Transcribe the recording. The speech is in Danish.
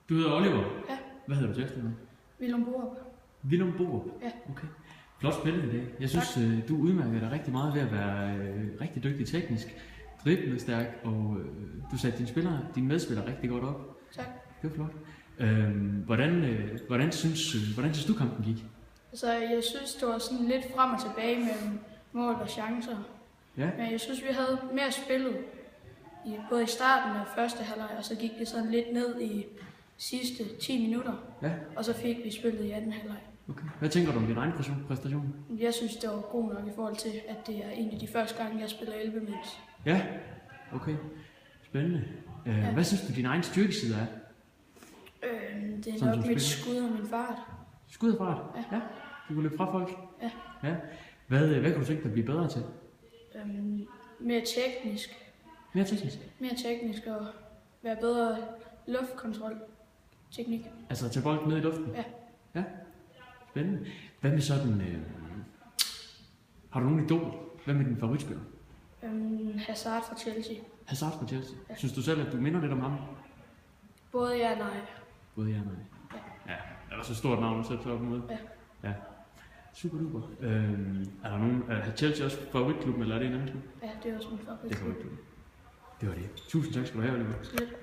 Du hedder Oliver? Ja. Hvad hedder du til efternavn? Willum Borup. Willum Borup? Ja. Okay. Flot spillet i dag. Jeg synes, du udmærker dig rigtig meget ved at være rigtig dygtig teknisk, driblende stærk, og du satte dine medspillere rigtig godt op. Tak. Det var flot. Hvordan synes du kampen gik? Altså, jeg synes, det var sådan lidt frem og tilbage mellem mål og chancer. Ja. Men jeg synes, vi havde mere spillet, både i starten af første halvleg, og så gik det sådan lidt ned i sidste 10 minutter. Ja. Og så fik vi spillet i anden halvleg. Okay. Hvad tænker du om din egen præstation? Jeg synes, det var god nok i forhold til, at det er en af de første gange, jeg spiller 11-mands. Ja. Okay. Spændende. Ja. Hvad synes du, din egen styrkeside er? Det er Som nok du mit spiller? skud og min fart. Skud og fart? Ja. Du kan løbe fra folk? Ja. Ja. Hvad kan du tænke dig at blive bedre til? Mere teknisk. Mere teknisk? Mere teknisk og være bedre luftkontrol. Teknik. Altså tage bolden ned i luften? Ja. Ja. Spændende. Hvad med sådan... har du nogen idol? Hvad med din favoritspiller? Hazard fra Chelsea. Hazard fra Chelsea? Ja. Synes du selv, at du minder lidt om ham? Både ja og nej. Både ja og nej. Ja. Ja. Er der så stort navn at sætte sig op imod? Ja. Ja. Super duper. Er der nogen... Er Chelsea også favoritklubben, eller er det en anden klub? Ja, det er også min favorit. Det er favoritklubben. Det var det. Tusind tak skal du have, Oliver. Slet.